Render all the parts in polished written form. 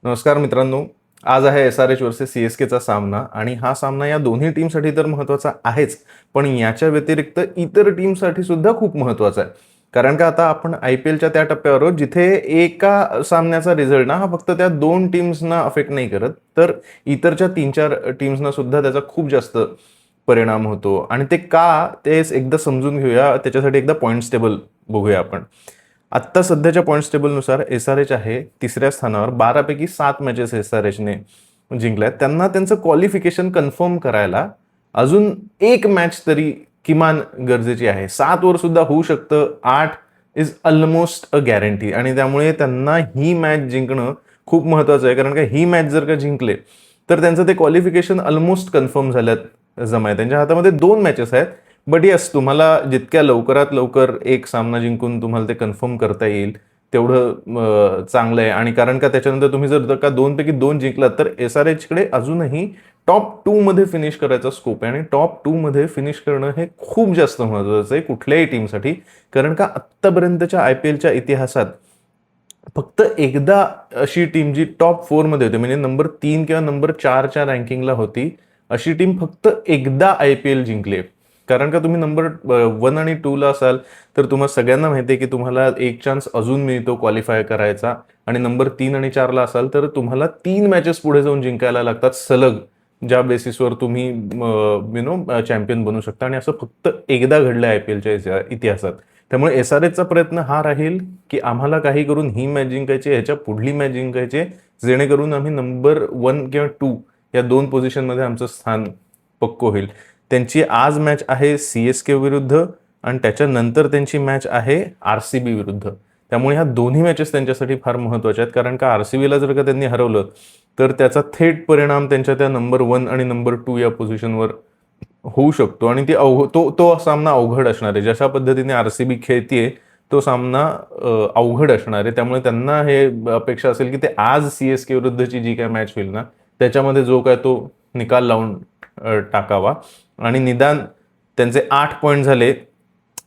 नमस्कार मित्रांनो. आज आहे SRH वर्सेस CSKचा सामना आणि हा सामना या दोन्ही टीमसाठी तर महत्त्वाचा आहेच, पण याच्या व्यतिरिक्त इतर टीमसाठी सुद्धा खूप महत्त्वाचा आहे. कारण का आता आपण IPLच्या त्या टप्प्यावर आहोत जिथे एका सामन्याचा रिझल्ट ना हा फक्त त्या 2 टीम्सना अफेक्ट नाही करत, तर इतरच्या 3-4 टीम्सना सुद्धा त्याचा खूप जास्त परिणाम होतो. आणि ते का ते एकदा समजून घेऊया. त्याच्यासाठी एकदा पॉइंट्स टेबल बघूया आपण. आत्ता सध्याच्या पॉईंट्स टेबलनुसार SRH आहे तिसऱ्या स्थानावर. 12 पैकी 7 मॅचेस SRHने जिंकल्यात. त्यांना त्यांचं क्वालिफिकेशन कन्फर्म करायला अजून एक मॅच तरी किमान गरजेची आहे. 7 वर सुद्धा होऊ शकतं, 8 इज ऑलमोस्ट अ गॅरंटी. आणि त्यामुळे त्यांना ही मॅच जिंकणं खूप महत्त्वाचं आहे. कारण का ही मॅच जर का जिंकले तर त्यांचं ते क्वालिफिकेशन ऑलमोस्ट कन्फर्म झाल्यात जमा आहे. त्यांच्या हातामध्ये 2 मॅचेस आहेत. बट येस, तुम्हाला जितक्या लवकरात लवकर एक सामना जिंकून तुम्हाला ते कन्फर्म करता येईल तेवढं चांगलं आहे. आणि कारण का त्याच्यानंतर तुम्ही जर का 2 पैकी 2 जिंकलात तर SRHकडे अजूनही टॉप 2 मध्ये फिनिश करायचा स्कोप आहे. आणि टॉप 2 मध्ये फिनिश करणं हे खूप जास्त महत्त्वाचं आहे कुठल्याही टीमसाठी. कारण का आत्तापर्यंतच्या IPLच्या इतिहासात फक्त एकदा अशी टीम जी टॉप 4 मध्ये होती, म्हणजे नंबर 3 किंवा नंबर 4च्या रँकिंगला होती, अशी टीम फक्त एकदा IPL जिंकली. कारण का तुम्ही नंबर 1 आणि 2 ला असाल तर तुम्हाला सगळ्यांना माहिती आहे की तुम्हाला एक चान्स अजून मिळतो क्वालिफाय करायचा. आणि नंबर 3 आणि 4 ला असाल तर तुम्हाला 3 मॅचेस पुढे जाऊन जिंकायला लागतात सलग, ज्या बेसिसवर तुम्ही चॅम्पियन बनू शकता. आणि असं फक्त एकदा घडलं IPLच्या इतिहासात. त्यामुळे SRHचा प्रयत्न हा राहील की आम्हाला काही करून ही मॅच जिंकायची, ह्याच्या पुढली मॅच जिंकायची, जेणेकरून आम्ही नंबर 1 किंवा 2 या 2 पोझिशनमध्ये आमचं स्थान पक्क होईल. त्यांची आज मॅच आहे CSK विरुद्ध आणि त्याच्यानंतर त्यांची मॅच आहे RCB विरुद्ध. त्यामुळे ह्या दोन्ही मॅचेस त्यांच्यासाठी फार महत्त्वाच्या आहेत. कारण का RCBला जर का त्यांनी हरवलं तर त्याचा थेट परिणाम त्यांच्या त्या नंबर 1 आणि नंबर 2 या पोझिशनवर होऊ शकतो. आणि तो सामना अवघड असणार आहे. जशा पद्धतीने RCB खेळतीये तो सामना अवघड असणार आहे. त्यामुळे त्यांना हे अपेक्षा असेल की ते आज CSK विरुद्धची जी काय मॅच होईल ना त्याच्यामध्ये जो काय तो निकाल लावून टाकावा. आणि निदान त्यांचे 8 पॉईंट झाले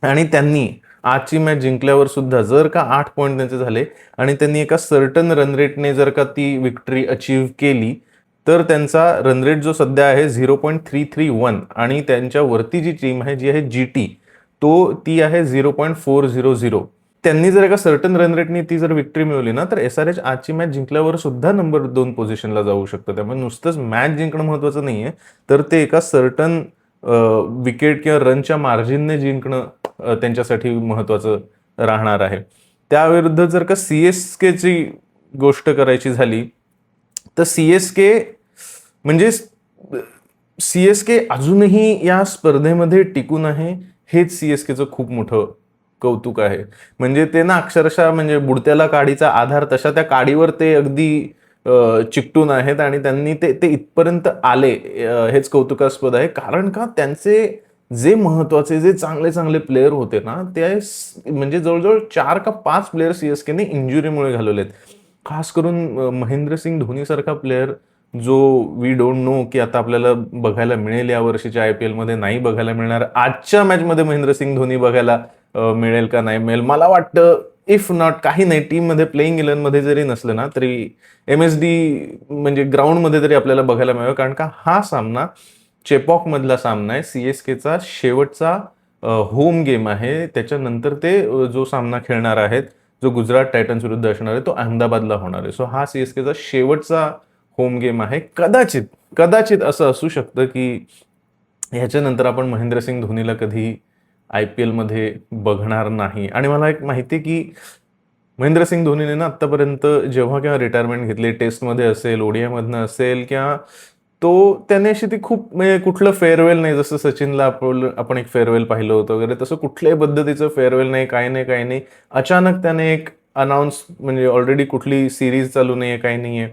आणि त्यांनी आजची मॅच जिंकल्यावर सुद्धा जर का 8 पॉईंट त्यांचे झाले आणि त्यांनी एका सर्टन रन रेटने जर का ती विक्ट्री अचीव्ह केली तर त्यांचा रन रेट जो सध्या आहे 0.331 आणि त्यांच्यावरती जी टीम आहे जी आहे GT ती आहे 0.400. त्यांनी जर एका सर्टन रन रेटनी ती जर विक्ट्री मिळवली ना तर SRH आजची मॅच जिंकल्यावर सुद्धा नंबर 2 पोझिशनला जाऊ शकतं. त्यामुळे नुसतंच मॅच जिंकणं महत्त्वाचं नाहीये, तर ते एका सर्टन विकेट किंवा रनच्या मार्जिनने जिंकणं त्यांच्यासाठी महत्त्वाचं राहणार आहे. त्याविरुद्ध जर का CSKची गोष्ट करायची झाली तर म्हणजे CSK अजूनही या स्पर्धेमध्ये टिकून आहे, हेच CSKचं खूप मोठं कौतुक आहे. म्हणजे ते ना अक्षरशः म्हणजे बुडत्याला काडीचा आधार तशा त्या काडीवर ते अगदी चिकटून आहेत आणि त्यांनी ते इथपर्यंत आले, हेच कौतुकास्पद आहे. कारण का त्यांचे जे महत्वाचे जे चांगले चांगले प्लेयर होते ना ते म्हणजे जवळजवळ 4 का 5 प्लेयर CSKने इंजुरीमुळे घालवलेत. खास करून महेंद्रसिंग धोनी सारखा प्लेयर जो वी डोंट नो की आता आपल्याला बघायला मिळेल या वर्षीच्या IPL मध्ये, नाही बघायला मिळणार. आजच्या मॅचमध्ये महेंद्रसिंग धोनी बघायला मिळेल का नाही मिळेल मला वाटतं. इफ नॉट काही नाही, टीममध्ये प्लेइंग 11 मध्ये जरी नसलं ना तरी MSD म्हणजे ग्राउंडमध्ये तरी आपल्याला बघायला मिळेल. कारण का हा सामना चेपॉक मधला सामना आहे. CSKचा शेवटचा होम गेम आहे. त्याच्यानंतर ते जो सामना खेळणार आहेत जो गुजरात टायटन्स विरुद्ध असणार आहे तो अहमदाबादला होणार आहे. सो हा CSKचा शेवटचा होम गेम आहे. कदाचित असं असू शकतं की ह्याच्यानंतर आपण महेंद्रसिंग धोनीला कधी IPL मध्ये बघणार नाही. आणि मला एक माहिती आहे की महेंद्रसिंग धोनीने ना आत्तापर्यंत जेव्हा केव्हा रिटायरमेंट घेतली, टेस्टमध्ये असेल, ODI मधनं असेल किंवा त्याने अशी ती खूप म्हणजे कुठलं फेअरवेल नाही, जसं सचिनला आपण एक फेअरवेल पाहिलं होतं वगैरे, तसं कुठल्याही पद्धतीचं फेअरवेल नाही, काही नाही. अचानक त्याने एक अनाऊन्स म्हणजे ऑलरेडी कुठली सिरीज चालू नाहीये, काही नाहीये,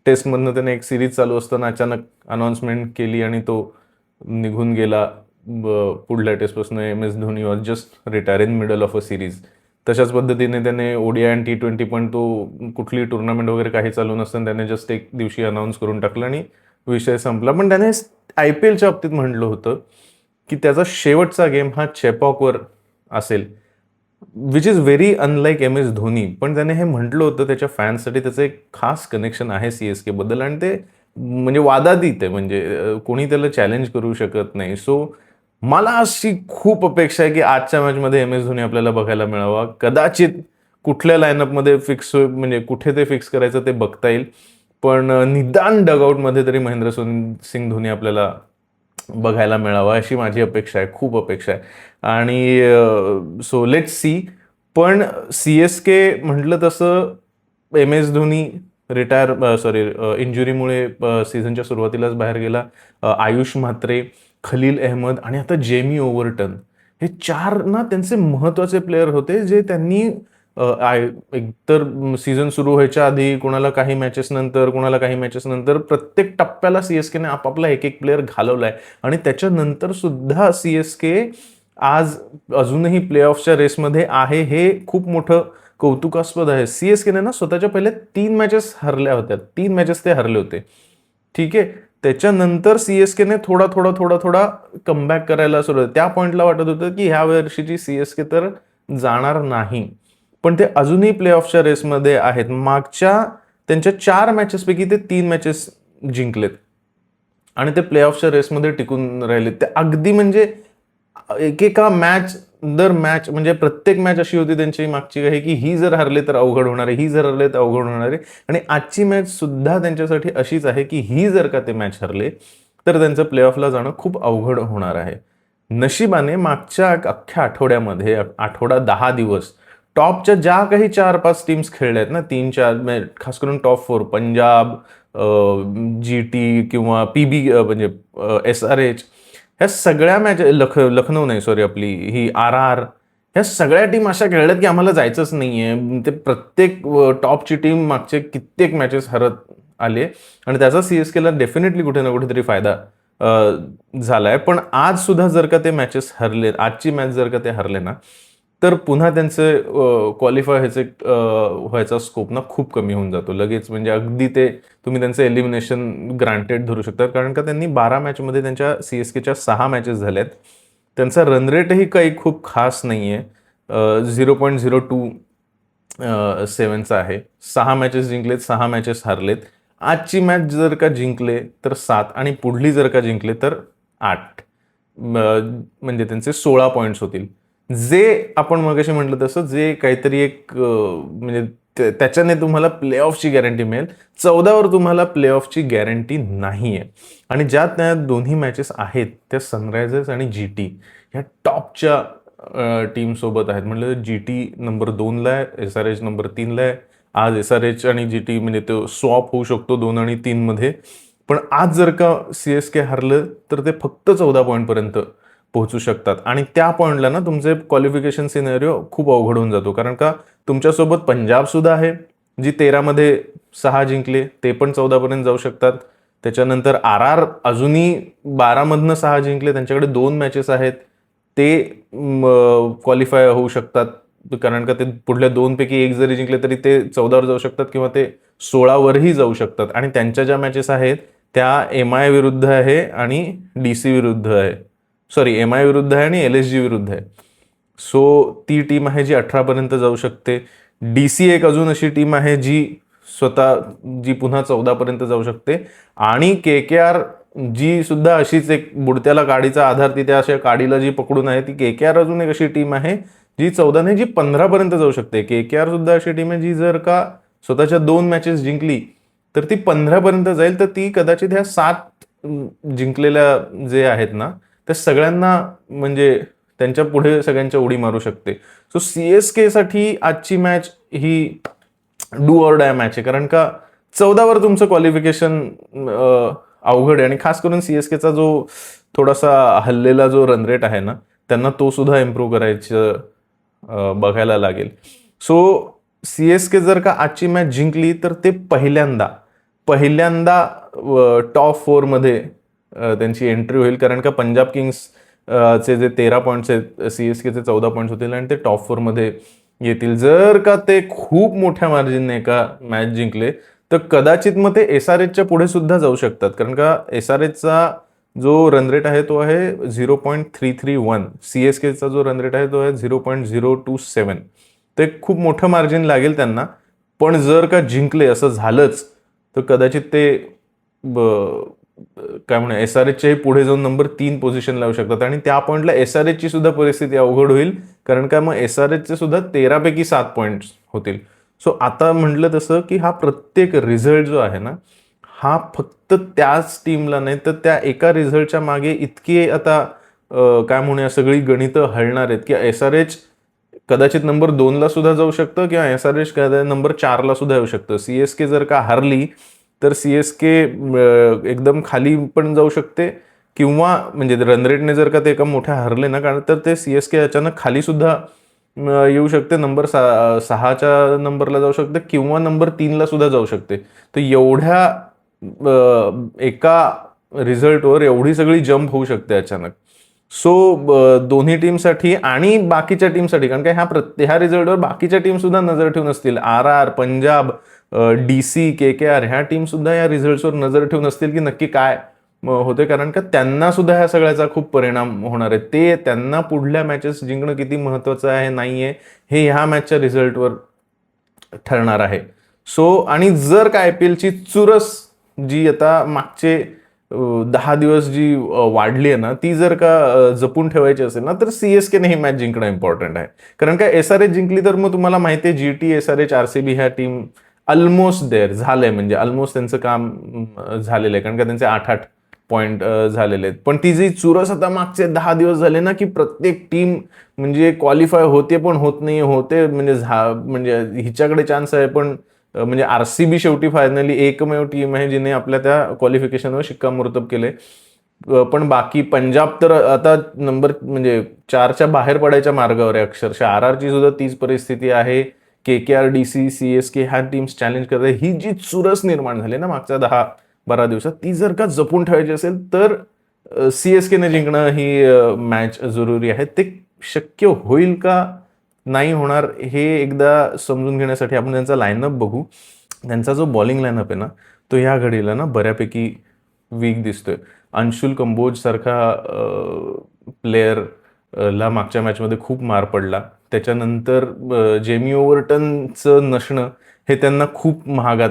टेस्टमधनं त्याने एक सिरीज चालू असताना अचानक अनाऊन्समेंट केली आणि तो निघून गेला. पुढल्या टेस्टपासून MS Dhoni was just retire in middle of a series. तशाच पद्धतीने त्याने ODI आणि T20 पण तो कुठली टुर्नामेंट वगैरे काही चालू नसताना त्याने जस्ट एक दिवशी अनाऊन्स करून टाकलं आणि विषय संपला. पण त्याने IPLच्या बाबतीत म्हटलं होतं की त्याचा शेवटचा गेम हा चेपॉकवर असेल. Which is very unlike M S Dhoni. पण त्याने हे म्हटलं होतं त्याच्या फॅन्ससाठी, त्याचं एक खास कनेक्शन आहे CSK बद्दल आणि ते म्हणजे वादातीत आहे, म्हणजे कोणी त्याला चॅलेंज करू शकत नाही. सो मला अशी खूप अपेक्षा आहे की आजच्या मॅचमध्ये एम एस धोनी आपल्याला बघायला मिळावा. कदाचित कुठल्या लाईनअपमध्ये फिक्स, म्हणजे कुठे ते फिक्स करायचं ते बघता येईल, पण निदान डगआउटमध्ये तरी महेंद्रसिंग धोनी आपल्याला बघायला मिळावा अशी माझी अपेक्षा आहे, खूप अपेक्षा आहे. आणि सो लेट सी. पण CSK म्हटलं तसं एम एस धोनी इंजुरीमुळे सीझनच्या सुरुवातीलाच बाहेर गेला. आयुष म्हात्रे, खलील अहमद आणि आता जेमी ओव्हरटन, हे 4 ना त्यांचे महत्वाचे प्लेयर होते, जे त्यांनी एकतर सीझन सुरू व्हायच्या आधी, कोणाला काही मॅचेस नंतर, कोणाला काही मॅचेस नंतर, प्रत्येक टप्प्याला CSKने आपापला एक एक प्लेअर घालवलाय. आणि त्याच्यानंतर सुद्धा CSK आज अजूनही प्लेऑफच्या रेसमध्ये आहे, हे खूप मोठं कौतुकास्पद आहे. CSKने ना स्वतःच्या पहिल्या 3 मॅचेस हरल्या होत्या, 3 मॅचेस ते हरले होते, ठीक आहे. त्याच्यानंतर CSKने थोडा कमबॅक करायला सुरुवात. त्या पॉइंटला वाटत होतं की ह्या वर्षीची CSK तर जाणार नाही, पण ते अजूनही प्लेऑफच्या रेसमध्ये आहेत. मागच्या त्यांच्या 4 मॅचेसपैकी ते 3 मॅचेस जिंकलेत आणि ते प्लेऑफच्या रेसमध्ये टिकून राहिले. ते अगदी म्हणजे एकेका मॅच दर मॅच, म्हणजे प्रत्येक मॅच अशी होती त्यांची मागची काही की ही जर हरले तर अवघड होणार आहे, ही जर हरले तर अवघड होणार आहे. आणि आजची मॅच सुद्धा त्यांच्यासाठी अशीच आहे की ही जर का ते मॅच हरले तर त्यांचं प्लेऑफला जाणं खूप अवघड होणार आहे. नशिबाने मागच्या अख्ख्या आठवड्यामध्ये, आठवडा 10 दिवस, टॉपच्या ज्या काही 4-5 टीम्स खेळल्या आहेत ना, 3-4, खास करून टॉप 4, पंजाब, GT किंवा PB, म्हणजे SRH, ह्या सगळ्या मॅच, लखनौ नाही सॉरी, आपली ही RR, ह्या सगळ्या टीम अशा खेळल्यात की आम्हाला जायचंच नाहीये. ते प्रत्येक टॉपची टीम मागचे कित्येक मॅचेस हरत आले आणि त्याचा CSKला डेफिनेटली कुठे ना कुठेतरी फायदा झालाय. पण आज सुद्धा जर का ते मॅचेस हरले, आजची मॅच जर का ते हरले ना, तर पुन्हा त्यांचे क्वालिफाय व्हायचा स्कोप ना खूप कमी होऊन जातो लगेच. म्हणजे अगदी ते तुम्ही त्यांचं एलिमिनेशन ग्रांटेड धरू शकता, कारण का त्यांनी 12 मॅचमध्ये त्यांच्या CSKच्या 6 मॅचेस झाल्यात. त्यांचा रन रेटही काही खूप खास नाहीये, 0.02 आहे. 6 मॅचेस जिंकलेत, 6 मॅचेस हारलेत. आजची मॅच जर का जिंकले तर 7 आणि पुढली जर का जिंकले तर 8, म्हणजे त्यांचे 16 पॉईंट्स होतील. जे आपण मगाशी म्हटलं तसं, जे काहीतरी एक म्हणजे त्याच्याने तुम्हाला प्लेऑफची गॅरंटी मिळेल, 14वर तुम्हाला प्लेऑफची गॅरंटी नाहीये. आणि ज्या त्या दोन्ही मॅचेस आहेत त्या सनरायझर्स आणि GT ह्या टॉपच्या टीम सोबत आहेत. म्हटलं GT नंबर 2ला आहे, SRH नंबर 3ला आहे. आज SRH आणि GT म्हणजे तो स्वॉप होऊ शकतो 2 आणि 3 मध्ये. पण आज जर का CSK हरलं तर ते फक्त 14 पॉईंटपर्यंत पोहोचू शकतात आणि त्या पॉईंटला ना तुमचे क्वालिफिकेशन सिनेरिओ खूप अवघड होऊन जातो, कारण का तुमच्यासोबत पंजाब सुद्धा आहे, जी 13 मध्ये 6 जिंकले, ते पण 14 पर्यंत जाऊ शकतात. त्याच्यानंतर RR अजूनही 12 मधनं 6 जिंकले, त्यांच्याकडे 2 मॅचेस आहेत, ते क्वालिफाय होऊ शकतात, कारण का ते पुढल्या 2 पैकी 1 जरी जिंकले तरी ते 14वर जाऊ शकतात किंवा ते 16वरही जाऊ शकतात. आणि त्यांच्या ज्या मॅचेस आहेत त्या MI विरुद्ध आहे आणि DC विरुद्ध आहे, सॉरी MI विरुद्ध आहे आणि LSG विरुद्ध आहे. सो ती टीम आहे जी 18 पर्यंत जाऊ शकते. DC एक अजून अशी टीम आहे जी जी पुन्हा 14 पर्यंत जाऊ शकते. आणि KKR जी सुद्धा अशीच एक बुडत्याला काडीचा आधार, ती त्या अशा काडीला जी पकडून आहे, ती KKR अजून एक अशी टीम आहे जी 14 नाही, जी 15 पर्यंत जाऊ शकते. KKR सुद्धा अशी टीम आहे जी जर का स्वतःच्या 2 मॅचेस जिंकली तर ती 15 पर्यंत जाईल. तर ती कदाचित ह्या 7 जिंकलेल्या जे आहेत ना त्या सगळ्यांना, म्हणजे त्यांच्या पुढे सगळ्यांच्या उडी मारू शकते. सो CSK साठी आजची match he do or die match आहे, कारण का 14वर तुमचं क्वालिफिकेशन अवघड आहे. आणि खास करून CSKचा जो थोडासा हल्लेला जो रन रेट आहे ना, त्यांना तो सुद्धा इम्प्रूव्ह करायचं बघायला लागेल. सो CSK जर का आजची मॅच जिंकली तर ते पहिल्यांदा टॉप 4 मध्ये त्यांची एंट्री होईल, कारण का पंजाब किंग्स चे जे 13 पॉईंट्स आहेत, CSKचे 14 पॉईंट्स होतील आणि ते टॉप 4 मध्ये येतील. जर का ते खूप मोठ्या मार्जिनने एका मॅच जिंकले तर कदाचित मग ते SRHच्या पुढे सुद्धा जाऊ शकतात, कारण का SRHचा जो रन रेट आहे तो आहे 0.331. CSKचा जो रन रेट आहे तो आहे 0.027. ते खूप मोठं मार्जिन लागेल त्यांना. पण जर का जिंकले असं झालंच तर कदाचित ते काय म्हणू SRHच्याही पुढे जाऊन नंबर 3 पोझिशन लावू शकतात आणि त्या पॉईंटला SRHची सुद्धा परिस्थिती अवघड होईल, कारण का मग SRHचे सुद्धा 13 पैकी 7 पॉईंट्स होतील. सो आता म्हटलं तसं की हा प्रत्येक रिझल्ट जो आहे ना, हा फक्त त्याच टीमला नाही तर त्या एका रिझल्टच्या मागे इतके आता काय म्हणूया सगळी गणितं हलणार आहेत की SRH कदाचित नंबर 2ला सुद्धा जाऊ शकतं किंवा SRH कदाचित नंबर 4ला सुद्धा येऊ शकतं. CSK जर का हारली तर CSK एकदम खाली पण जाऊ शकते किंवा म्हणजे रन रेटने जर का ते एका मोठ्या हरले ना, कारण तर ते CSK अचानक खाली सुद्धा येऊ शकते, नंबर 6च्या नंबरला जाऊ शकते किंवा नंबर 3ला सुद्धा जाऊ शकते. तर एवढ्या एका रिझल्टवर एवढी सगळी जंप होऊ शकते अचानक. सो दोन्ही टीमसाठी आणि बाकीच्या टीमसाठी, कारण का ह्या रिझल्टवर बाकीच्या टीम सुद्धा नजर ठेवून असतील. RR, पंजाब, DC, KKR ह्या टीम सुद्धा या रिझल्ट्सवर नजर ठेवून असतील की नक्की काय होते, कारण का त्यांना सुद्धा ह्या सगळ्याचा खूप परिणाम होणार आहे. ते त्यांना पुढल्या मॅचेस जिंकणं किती महत्वाचं आहे नाहीये हे ह्या मॅचच्या रिझल्टवर ठरणार आहे. सो आणि जर का IPLची चुरस जी आता मागचे 10 दिवस जी वाढली आहे ना, ती जर का जपून ठेवायची असेल ना, तर CSKने ही मॅच जिंकणं इम्पॉर्टंट आहे. कारण का SRH जिंकली तर मग तुम्हाला माहिती आहे GT, SRH, RCB ह्या टीम ऑलमोस्ट देअर झालंय, म्हणजे ऑलमोस्ट त्यांचं काम झालेलं आहे, कारण का त्यांचे 8-8 पॉईंट झालेले आहेत. पण ती जी चुरस आता मागचे 10 दिवस झाले ना, की प्रत्येक टीम म्हणजे क्वालिफाय होते पण होत नाही, होते म्हणजे हिच्याकडे चान्स आहे पण म्हणजे RCB शेवटी फायनली एकमेव टीम आहे जिने आपल्या त्या क्वालिफिकेशनवर शिक्कामोर्तब केले. पण बाकी पंजाब तर आता नंबर म्हणजे 4च्या बाहेर पडायच्या मार्गावर आहे अक्षरशः. RRची सुद्धा तीच परिस्थिती आहे. KKR, DC, CSK ह्या टीम्स चॅलेंज करतात. ही जी चुरस निर्माण झाली ना मागच्या 10-12 दिवसात, ती जर का जपून ठेवायची असेल तर CSKने जिंकणं ही मॅच जरुरी आहे. ते शक्य होईल का नाही होणार हे एकदा समजून घेण्यासाठी आपण त्यांचा लाईनअप बघू. त्यांचा जो बॉलिंग लाईनअप आहे ना, तो ह्या घडीला ना बऱ्यापैकी वीक दिसतोय. अंशुल कंबोज सारखा प्लेयर ला मागच्या मॅचमध्ये खूप मार पडला. त्याच्यानंतर जेमी ओव्हर्टनचं नसणं हे त्यांना खूप महागात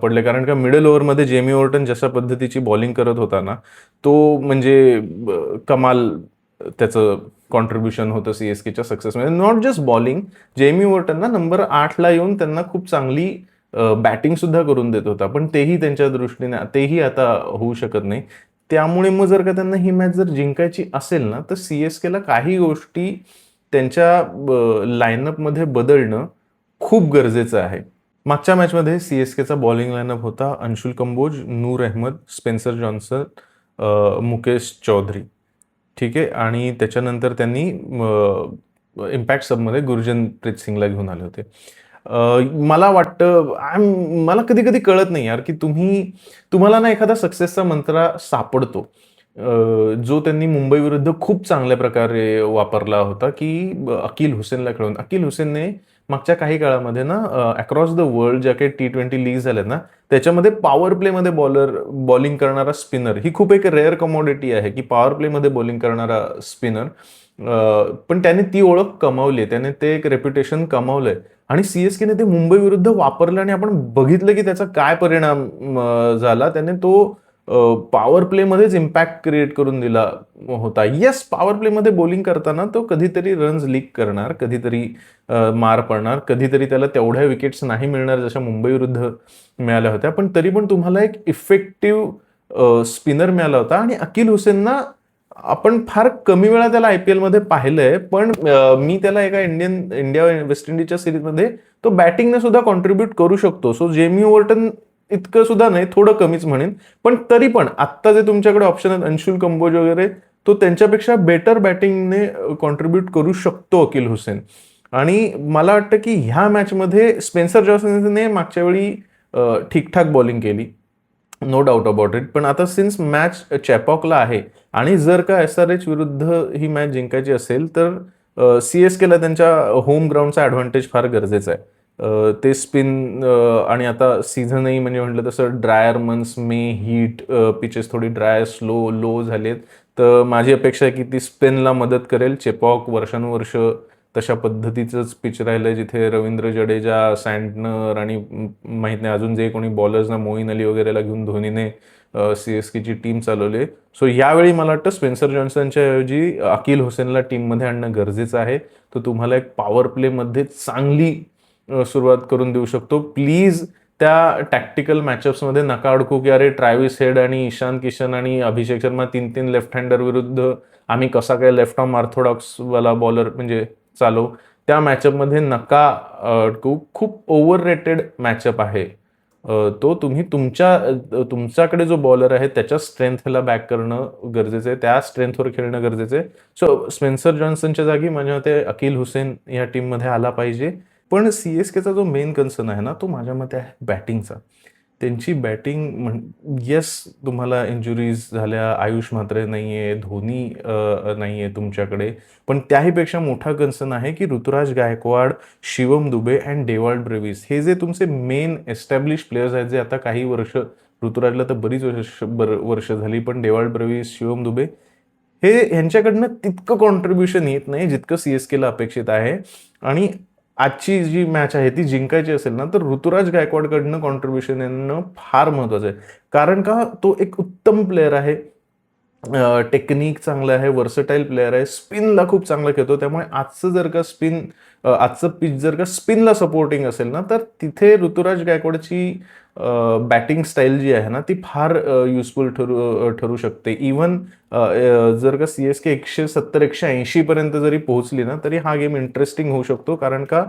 पडले, कारण का मिडल ओव्हरमध्ये जेमी ओव्हर्टन जशा पद्धतीची बॉलिंग करत होता ना, तो म्हणजे कमाल त्याचं कॉन्ट्रीब्युशन होतं CSKच्या सक्सेसमध्ये. नॉट जस्ट बॉलिंग, जेमी ओव्हर्टन ना नंबर 8ला येऊन त्यांना खूप चांगली बॅटिंग सुद्धा करून देत होता, पण तेही त्यांच्या दृष्टीने तेही आता होऊ शकत नाही. त्यामुळे मग जर का त्यांना ही मॅच जर जिंकायची असेल ना, तर CSKला काही गोष्टी त्यांच्या लाईनअपमध्ये बदलणं खूप गरजेचं आहे. मागच्या मॅचमध्ये CSKचा बॉलिंग लाईनअप होता अंशुल कंबोज, नूर अहमद, स्पेन्सर जॉन्सन, मुकेश चौधरी, ठीक आहे. आणि त्याच्यानंतर त्यांनी इम्पॅक्ट सबमध्ये गुरजनप्रीत सिंगला घेऊन आले होते. मला वाटतं मला कधी कधी कळत नाही यार की तुम्हाला ना एखादा सक्सेसचा मंत्र सापडतो जो त्यांनी मुंबई विरुद्ध खूप चांगल्या प्रकारे वापरला होता की अकील हुसेनला खेळून. अकील हुसेनने मागच्या काही काळामध्ये ना अक्रॉस द वर्ल्ड ज्या काही T20 लीग झाल्या ना, त्याच्यामध्ये पॉवर प्लेमध्ये बॉलिंग करणारा स्पिनर ही खूप एक रेअर कमोडिटी आहे की पॉवर प्लेमध्ये बॉलिंग करणारा स्पिनर. पण त्याने ती ओळख कमावली, त्याने ते एक रेप्युटेशन कमावलंय आणि CSKने ते मुंबई विरुद्ध वापरलं आणि आपण बघितलं की त्याचा काय परिणाम झाला. त्याने तो पॉवर प्लेमध्येच इम्पॅक्ट क्रिएट करून दिला होता. येस, पॉवर प्लेमध्ये बॉलिंग करताना तो कधीतरी रन्स लीक करणार, कधीतरी मार पडणार, कधीतरी त्याला तेवढ्या विकेट्स नाही मिळणार जशा मुंबई विरुद्ध मिळाल्या होत्या, पण तरी पण तुम्हाला एक इफेक्टिव्ह स्पिनर मिळाला होता. आणि अकील हुसेनना आपण फार कमी वेळा त्याला IPL मध्ये पाहिलंय, पण मी त्याला एका इंडिया वेस्ट इंडिजच्या सिरीजमध्ये तो बॅटिंगने सुद्धा कॉन्ट्रीब्युट करू शकतो. सो जेमी ओव्हर्टन इतकं सुद्धा नाही, थोडं कमीच म्हणेन, पण तरी पण आत्ता जे तुमच्याकडे ऑप्शन आहेत अंशुल कंबोज वगैरे, तो त्यांच्यापेक्षा बेटर बॅटिंगने कॉन्ट्रीब्युट करू शकतो अकील हुसेन. आणि मला वाटतं की ह्या मॅचमध्ये स्पेन्सर जॉन्सनने मागच्या वेळी ठीकठाक बॉलिंग केली, नो डाऊट अबाउट इट. पण आता सिन्स मॅच चॅपॉकला आहे आणि जर का SRH विरुद्ध ही मॅच जिंकायची असेल तर CSKला त्यांच्या होम ग्राउंडचा ॲडव्हान्टेज फार गरजेचा आहे. ते स्पिन आणि आता सीझनही म्हणजे म्हटलं तसं ड्रायर मंथ्स, मे, हीट, पिचेस थोडी ड्राय, लो झालेत. तर माझी अपेक्षा आहे की ती स्पिनला मदत करेल. चेपॉक वर्षानुवर्ष तशा पद्धतीचंच पिच राहिलं जिथे रवींद्र जडेजा, सँटनर आणि माहीत नाही अजून जे कोणी बॉलर्स ना, मोईन अली वगैरेला घेऊन धोनीने CSKची टीम चालवली. सो यावेळी मला वाटतं स्पेन्सर जॉन्सनच्या ऐवजी अकील हुसेनला टीममध्ये आणणं गरजेचं आहे. तो तुम्हाला एक पॉवर प्लेमध्ये चांगली सुरुवात करून देऊ शकतो. प्लीज त्या टॅक्टिकल मॅचअप्समध्ये नका अडकू की अरे ट्रॅव्हिस हेड आणि ईशान किशन आणि अभिषेक शर्मा 3 लेफ्ट हँडर विरुद्ध आम्ही कसा काय लेफ्ट आर्म ऑर्थोडॉक्सवाला बॉलर म्हणजे चालवू. त्या मॅचअपमध्ये नका अडकू. खूप ओव्हर रेटेड मॅचअप आहे तो. तुम्ही तुमच्याकडे जो बॉलर आहे त्याच्या स्ट्रेंथला बॅक करणं गरजेचं आहे. त्या स्ट्रेंथवर खेळणं गरजेचं आहे. सो स्पेन्सर जॉन्सनच्या जागी माझ्या मते अकील हुसेन या टीममध्ये आला पाहिजे. पण CSKचा जो मेन कन्सर्न आहे ना, तो माझ्या मते आहे बॅटिंगचा. त्यांची बॅटिंग येस, तुम्हाला इंजुरीज झाल्या, आयुष म्हात्रे नाहीये, धोनी नाहीये तुमच्याकडे. पण त्याहीपेक्षा मोठा कन्सर्न आहे की ऋतुराज गायकवाड, शिवम दुबे अँड डेव्हाल्ड ब्रेव्हिस हे जे तुमचे मेन एस्टॅब्लिश प्लेयर्स आहेत, जे आता काही वर्ष, ऋतुराजला तर बरीच वर्ष झाली, पण डेव्हाल्ड ब्रेव्हिस, शिवम दुबे हे ह्यांच्याकडनं तितकं कॉन्ट्रीब्युशन येत नाही जितकं CSKला अपेक्षित आहे. आणि आजची जी मॅच आहे ती जिंकायची असेल ना, तर ऋतुराज गायकवाडकडनं कॉन्ट्रीब्युशन येणं फार महत्त्वाचं आहे. कारण का तो एक उत्तम प्लेअर आहे. टेक्निक चांगलं आहे, वर्सटाईल प्लेअर आहे, स्पिनला खूप चांगला खेळतो. त्यामुळे आजचं पिच जर का स्पिनला सपोर्टिंग असेल ना, तर तिथे ऋतुराज गायकवाडची बॅटिंग स्टाईल जी आहे ना, ती फार युजफुल ठरू शकते. इव्हन जर का CSK 170-180 पर्यंत जरी पोहोचली ना, तरी हा गेम इंटरेस्टिंग होऊ शकतो. कारण का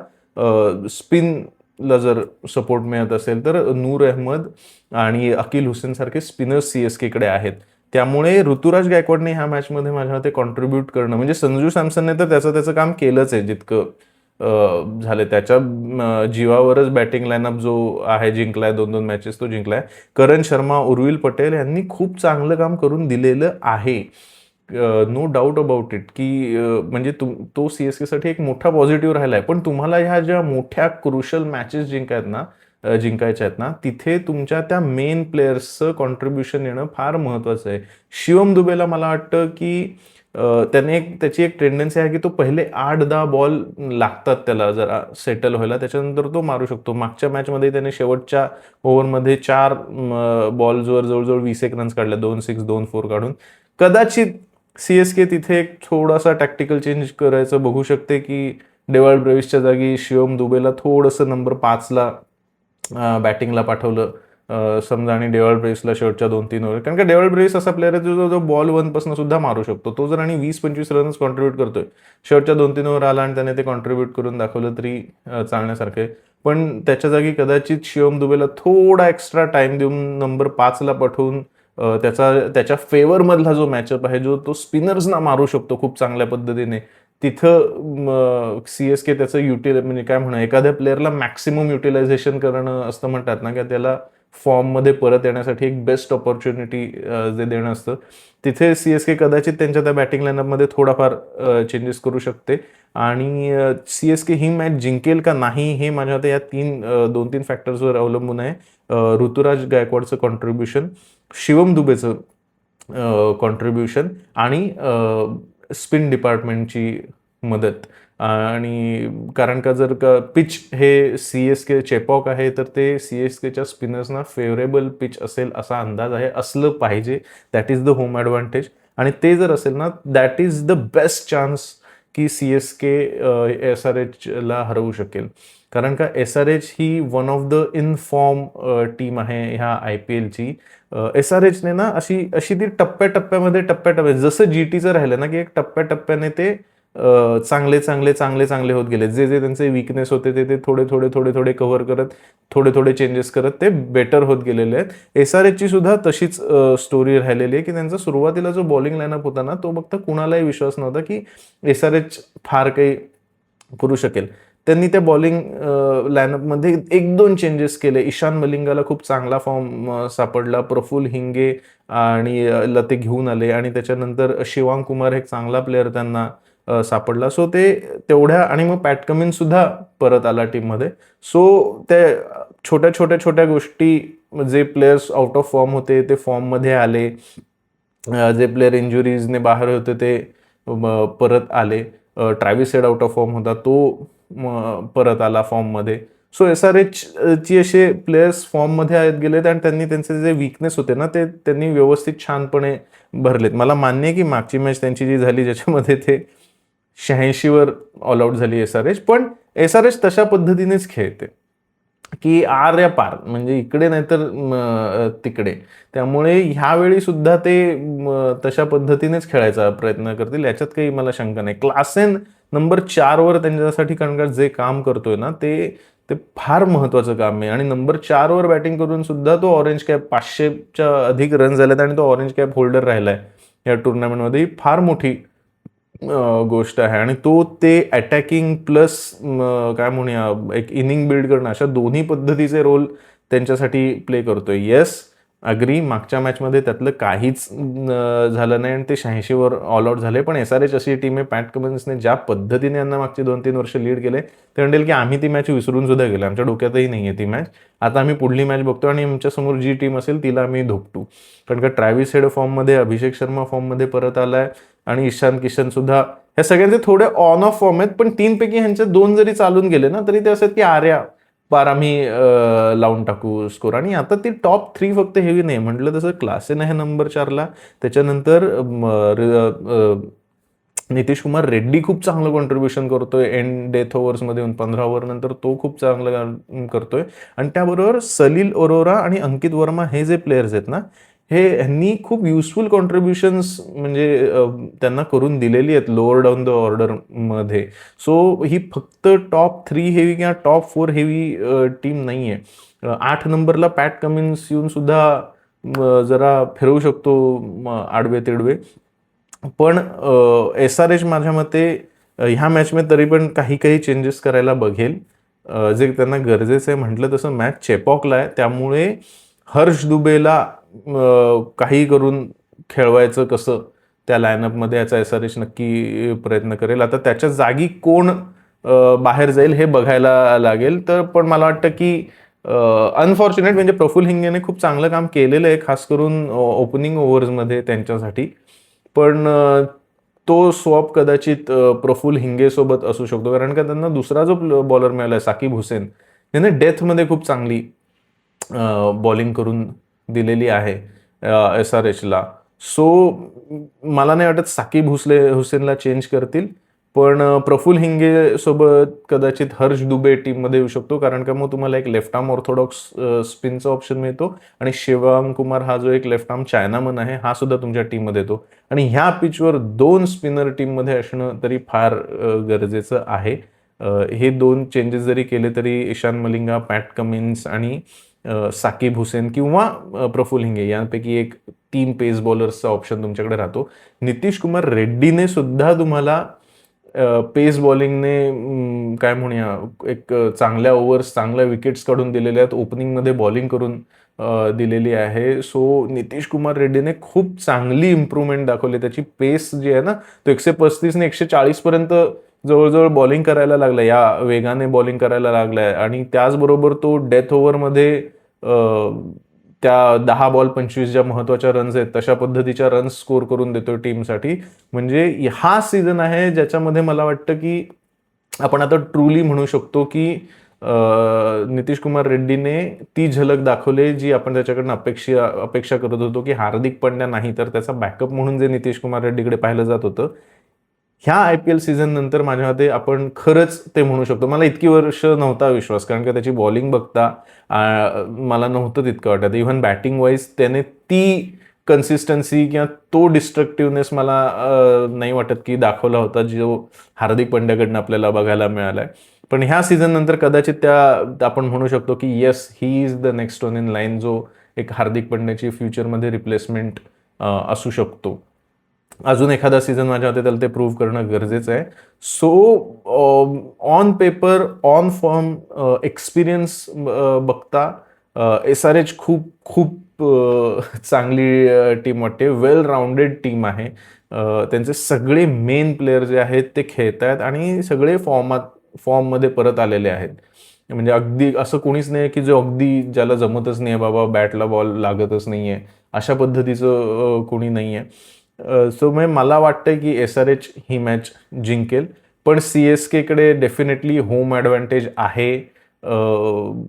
स्पिनला जर सपोर्ट मिळत असेल तर नूर अहमद आणि अकील हुसेन सारखे स्पिनर्स CSKकडे आहेत. त्यामुळे ऋतुराज गायकवाडने ह्या मॅचमध्ये माझ्या मते कॉन्ट्रीब्यूट करणं, म्हणजे संजू सॅमसनने तर त्याचं काम केलंच आहे जितकं झालं. त्याच्या जीवावरच बॅटिंग लाईनअप जो आहे जिंकलाय, 2-2 मॅचेस तो जिंकलाय. करण शर्मा, उर्विल पटेल यांनी खूप चांगलं काम करून दिलेलं आहे. नो डाऊट अबाउट इट की म्हणजे तो CSKसाठी एक मोठा पॉझिटिव्ह राहिलाय. पण तुम्हाला ह्या ज्या मोठ्या क्रुशल मॅचेस जिंकायच्या आहेत ना, तिथे तुमच्या त्या मेन प्लेयर्सचं कॉन्ट्रीब्युशन येणं फार महत्त्वाचं आहे. शिवम दुबेला मला वाटतं की त्याची एक टेंडन्सी आहे की तो पहिले 8-10 बॉल लागतात त्याला जरा सेटल व्हायला, त्याच्यानंतर तो मारू शकतो. मागच्या मॅचमध्ये त्याने शेवटच्या ओव्हरमध्ये 4 बॉल्सवर जवळजवळ 21 रन्स काढल्या, 2 6 2 4 काढून. कदाचित CSK तिथे एक थोडासा टॅक्टिकल चेंज करायचं बघू शकते की डेव्हाल्ड ब्रेव्हिसच्या जागी शिवम दुबेला थोडंसं नंबर 5ला बॅटिंगला पाठवलं समजा, आणि डेव्हाल्ड ब्रेव्हिसला शेवटच्या 2-3 ओव्हर. कारण का डेव्हाल्ड ब्रेव्हिस असा प्लेअर आहे जो बॉल 1 पासून सुद्धा मारू शकतो. तो जर आणि 20-25 रन्स कॉन्ट्रीब्यूट करतोय, शेवटच्या 2-3 ओव्हर आला आणि त्याने ते कॉन्ट्रीब्यूट करून दाखवलं तरी चालण्यासारखं आहे. पण त्याच्या जागी कदाचित शिवम दुबेला थोडा एक्स्ट्रा टाइम देऊन नंबर 5ला पाठवून त्याच्या फेवरमधला जो मॅचअप आहे, जो तो स्पिनर्सना मारू शकतो खूप चांगल्या पद्धतीने, तिथं CSK त्याचं म्हणजे काय म्हणा, एखाद्या प्लेअरला मॅक्सिमम युटिलायझेशन करणं असतं म्हणतात ना, की त्याला फॉर्ममध्ये परत येण्यासाठी एक बेस्ट ऑपॉर्च्युनिटी जे देणं असतं, तिथे CSK कदाचित त्यांच्या त्या बॅटिंग लाईनअपमध्ये थोडाफार चेंजेस करू शकते. आणि CSK ही मॅच जिंकेल का नाही हे माझ्या मते या 2-3 फॅक्टर्सवर अवलंबून आहे. ऋतुराज गायकवाडचं कॉन्ट्रीब्युशन, शिवम दुबेचं कॉन्ट्रीब्युशन आणि स्पिन डिपार्टमेंटची मदत. आणि कारण का जर का पिच हे CSK चेपॉक आहे, तर ते CSKच्या स्पिनर्सना फेवरेबल पिच असेल असा अंदाज आहे. असलं पाहिजे. That is the home advantage. आणि ते जर असेल ना, that is the best chance की CSK SRHला हरवू शकेल. कारण का SRH he one of the inform team आहे ह्या IPLची. SRHने ना अशी ती टप्प्याटप्प्यामध्ये जसं GTचं राहिलं ना, की एक टप्प्याटप्प्याने ते चांगले होत गेले. जे त्यांचे विकनेस होते ते थोडे कव्हर करत, थोडे चेंजेस करत ते बेटर होत गेलेले आहेत. SRHची सुद्धा तशीच स्टोरी राहिलेली आहे की त्यांचा सुरुवातीला जो बॉलिंग लाईनअप होता ना, तो बघता कुणालाही विश्वास नव्हता की SRH फार काही करू शकेल. त्यांनी त्या बॉलिंग लाईनअपमध्ये 1-2 चेंजेस केले. ईशान मलिंगाला खूप चांगला फॉर्म सापडला. प्रफुल्ल हिंगे आणि ला ते घेऊन आले आणि त्याच्यानंतर शिवांग कुमार एक चांगला प्लेअर त्यांना सापडला. सो ते तेवढ्या, आणि मग पॅट कमिन्स सुद्धा परत आला टीममध्ये. सो ते छोट्या छोट्या छोट्या गोष्टी, जे प्लेयर्स आउट ऑफ फॉर्म होते ते फॉर्ममध्ये आले, जे प्लेयर इंजुरीजने बाहेर होते ते परत आले. Travis head out of form होता, तो परत आला फॉर्ममध्ये. सो SRH ची असे प्लेयर्स फॉर्ममध्ये गेलेत आणि त्यांनी त्यांचे जे वीकनेस होते ना ते त्यांनी व्यवस्थित छानपणे भरलेत. मला मान्य आहे की मागची मॅच त्यांची जी झाली ज्याच्यामध्ये ते 86वर ऑल आउट झाली SRH, पण SRH तशा पद्धतीनेच खेळते की आर या पार, म्हणजे इकडे नाहीतर तिकडे. त्यामुळे ह्यावेळी सुद्धा ते तशा पद्धतीनेच खेळायचा प्रयत्न करतील, याच्यात काही मला शंका नाही. क्लासेन नंबर 4वर त्यांच्यासाठी, कारण का जे काम करतोय ना ते फार महत्वाचं काम आहे. आणि नंबर 4वर बॅटिंग करून सुद्धा तो ऑरेंज कॅप, 500च्या अधिक रन झाल्यात आणि तो ऑरेंज कॅप होल्डर राहिलाय या टुर्नामेंटमध्ये. ही फार मोठी गोष्ट आहे. आणि तो ते अटॅकिंग प्लस काय म्हणूया एक इनिंग बिल्ड करणं, अशा दोन्ही पद्धतीचे रोल त्यांच्यासाठी प्ले करतोय. येस, अग्री, मागच्या मॅचमध्ये त्यातलं काहीच झालं नाही आणि ते 86वर ऑल आउट झाले. पण SRH अशी टीम आहे, पॅट कमिन्सने ज्या पद्धतीने यांना मागचे 2-3 वर्ष लीड केले, ते म्हणेल की आम्ही ती मॅच विसरून सुद्धा गेलो, आमच्या डोक्यातही नाही आहे ती मॅच. आता आम्ही पुढली मॅच बघतो आणि आमच्यासमोर जी टीम असेल तिला आम्ही धोपटू. कारण का ट्रॅव्हिस हेड फॉर्ममध्ये, अभिषेक शर्मा फॉर्ममध्ये परत आलाय आणि ईशान किशन सुद्धा. ह्या सगळ्यांचे थोडे ऑन ऑफ फॉर्म आहेत, पण 3 पैकी ह्यांचे 2 जरी चालून गेले ना तरी ते असं की आर्या पार आम्ही लावून टाकू स्कोर. आणि आता ती टॉप 3 फक्त हेवी नाही, म्हटलं तसं क्लासेन आहे नंबर 4ला, त्याच्यानंतर नितीश कुमार रेड्डी खूप चांगलं कॉन्ट्रीब्युशन करतोय एंड डेथ ओव्हर्समध्ये, 15 ओव्हर नंतर तो खूप चांगलं करतोय. आणि त्याबरोबर सलील अरोरा आणि अंकित वर्मा हे जे प्लेयर्स आहेत ना, ह्यांनी खूप युजफुल कॉन्ट्रीब्युशन्स म्हणजे त्यांना करून दिलेली आहेत लोअर डाऊन द ऑर्डरमध्ये. सो ही फक्त टॉप 3 हेवी किंवा टॉप 4 हेवी टीम नाही आहे. 8 नंबरला पॅट कमिन्स येऊन सुद्धा जरा फिरवू शकतो आडवे तिडवे. पण SRH माझ्या मते ह्या मॅचमध्ये तरी पण काही चेंजेस करायला बघेल, जे त्यांना गरजेचं आहे. म्हटलं तसं मॅच चेपॉकला आहे, त्यामुळे हर्ष दुबेला काही करून खेळवायचं कसं त्या लाईनअपमध्ये, याचा SRH नक्की प्रयत्न करेल. आता त्याच्या जागी कोण बाहेर जाईल हे बघायला लागेल. तर पण मला वाटतं की अनफॉर्च्युनेट म्हणजे प्रफुल्ल हिंगेने खूप चांगलं काम केलेलं आहे, खास करून ओपनिंग ओव्हर्समध्ये त्यांच्यासाठी. पण तो स्वॉप कदाचित प्रफुल्ल हिंगेसोबत असू शकतो, कारण का त्यांना दुसरा जो बॉलर मिळाला आहे साकिब हुसेन, त्याने डेथमध्ये खूप चांगली बॉलिंग करून दिलेली आहे SRHला. सो मला नाही वाटत साकिब हुसेनला चेंज करतील, पण प्रफुल्ल हिंगे सोबत कदाचित हर्ष दुबे टीममध्ये येऊ शकतो, कारण का मग तुम्हाला एक लेफ्ट आर्म ऑर्थोडॉक्स स्पिनचा ऑप्शन मिळतो. आणि शिवम कुमार हा जो एक लेफ्ट आर्म चायनामन आहे हा सुद्धा तुमच्या टीममध्ये येतो. आणि ह्या पिचवर 2 स्पिनर टीममध्ये असणं तरी फार गरजेचं आहे. हे 2 चेंजेस जरी केले तरी ईशान मलिंगा, पॅट कमिन्स आणि साकिब हुसेन किंवा प्रफुल्ल हिंगे यांपैकी एक 3 पेस बॉलर्सचा ऑप्शन तुमच्याकडे राहतो. नितीश कुमार रेड्डीने सुद्धा तुम्हाला पेस बॉलिंगने काय म्हणूया एक चांगल्या ओव्हर्स, चांगल्या विकेट्स काढून दिलेल्या आहेत, ओपनिंगमध्ये बॉलिंग करून दिलेली आहे. सो नितीश कुमार रेड्डीने खूप चांगली इम्प्रूव्हमेंट दाखवली. त्याची पेस जी आहे ना, तो 135 ने 140 पर्यंत जवळजवळ बॉलिंग करायला लागलाय, या वेगाने बॉलिंग करायला लागलाय. आणि त्याचबरोबर तो डेथ ओव्हरमध्ये त्या 10 बॉल 25 ज्या महत्वाच्या रन्स आहेत तशा पद्धतीच्या रन्स स्कोर करून देतोय टीमसाठी. म्हणजे हा सीझन आहे ज्याच्यामध्ये मला वाटतं की आपण आता ट्रूली म्हणू शकतो की नितीश कुमार रेड्डीने ती झलक दाखवली जी आपण त्याच्याकडनं अपेक्षा करत होतो, की हार्दिक पांड्या नाही तर त्याचा बॅकअप म्हणून जे नितीश कुमार रेड्डीकडे पाहिलं जात होतं, ह्या IPL सीझन नंतर माझ्या मते आपण खरंच ते म्हणू शकतो. मला इतकी वर्ष नव्हता विश्वास, कारण का त्याची बॉलिंग बघता मला नव्हतं तितकं वाटत. इव्हन बॅटिंग वाईज त्याने ती कन्सिस्टन्सी किंवा तो डिस्ट्रक्टिव्हनेस मला नाही वाटत की दाखवला होता जो हार्दिक पांड्याकडनं आपल्याला बघायला मिळालाय. पण ह्या सीझन नंतर कदाचित त्या आपण म्हणू शकतो की yes, he is the next one in line, जो एक हार्दिक पांड्याची फ्युचरमध्ये रिप्लेसमेंट असू शकतो. अजून एखादा सीझन माझ्या मते त्याला ते प्रूव्ह करणं गरजेचं आहे. So on paper, on form, experience बघता SRH खूप चांगली टीम वाटते, वेल राऊंडेड टीम आहे. त्यांचे सगळे मेन प्लेयर जे आहेत ते खेळत आहेत आणि सगळे फॉर्ममध्ये परत आलेले आहेत. म्हणजे अगदी असं कोणीच नाही की जो अगदी ज्याला जमतच नाही बाबा, बॅटला बॉल लागतच नाही आहे, अशा पद्धतीचं कोणी नाही आहे. सो मला वाटतं की SRH ही मॅच जिंकेल. पण CSKकडे डेफिनेटली होम ॲडव्हान्टेज आहे.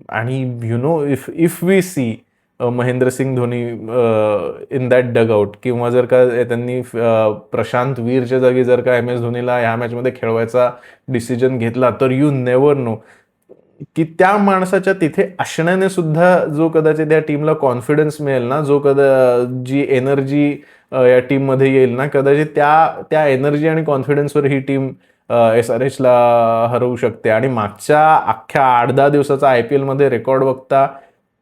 आणि if if we see Mahendrasingh Dhoni in that dugout, किंवा जर का त्यांनी प्रशांत वीरच्या जागी जर का MS धोनीला ह्या मॅचमध्ये खेळवायचा डिसिजन घेतला, तर यू नेवर नो की त्या माणसाच्या तिथे असण्याने सुद्धा जो कदाचित या टीमला कॉन्फिडन्स मिळेल ना, जी एनर्जी या टीममध्ये येईल ना, कदाचित त्या एनर्जी आणि कॉन्फिडन्सवर ही टीम SRHला हरवू शकते. आणि मागच्या अख्ख्या 8-10 दिवसाचा IPL मध्ये रेकॉर्ड बघता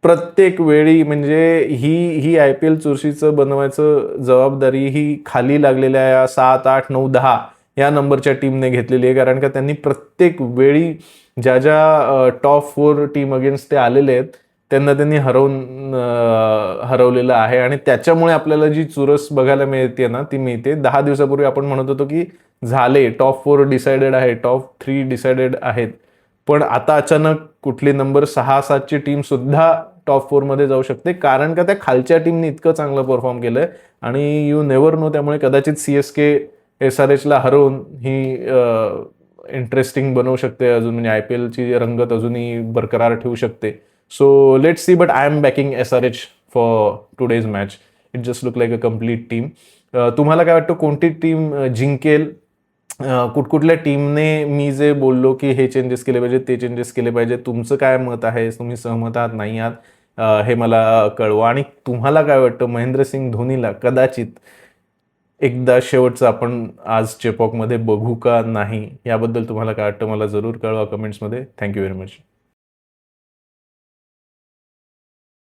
प्रत्येक वेळी म्हणजे ही IPL चुरशीचं बनवायचं जबाबदारी ही खाली लागलेल्या या 7, 8, 9, 10 या नंबरच्या टीमने घेतलेली आहे. कारण का त्यांनी प्रत्येक वेळी ज्या टॉप 4 टीम अगेन्स्ट ते आलेले आहेत त्यांना त्यांनी हरवलेलं आहे. आणि त्याच्यामुळे आपल्याला जी चुरस बघायला मिळते ना, ती मिळते. 10 दिवसापूर्वी आपण म्हणत होतो की झाले, टॉप 4 डिसाइडेड आहे, टॉप 3 डिसाइडेड आहेत. पण आता अचानक कुठली नंबर 6-7ची टीम सुद्धा टॉप 4 मध्ये जाऊ शकते, कारण का त्या खालच्या टीमने इतकं चांगलं परफॉर्म केलंय. आणि यू नेव्हर नो, त्यामुळे कदाचित CSK SRHला हरवून ही इंटरेस्टिंग बनवू शकते अजून, म्हणजे IPLची रंगत अजूनही बरकरार ठेवू शकते. So let's see, but I am backing SRH for today's match. It just look like a complete team. तुम्हाला काय वाटतं, कोणती टीम जिंकेल? कुठकुठल्या टीमने मी जे बोललो की हे चेंजेस केले पाहिजे, ते चेंजेस केले पाहिजे, तुमचं काय मत आहे? तुम्ही सहमत आहात, नाही आहात? हे मला कळवा. आणि तुम्हाला काय वाटतं, महेंद्रसिंग धोनीला कदाचित एकदा शेवटचं आपण आज चेपॉकमध्ये बघू का नाही, याबद्दल तुम्हाला काय वाटतं मला जरूर कळवा कमेंट्समध्ये. Thank you very much.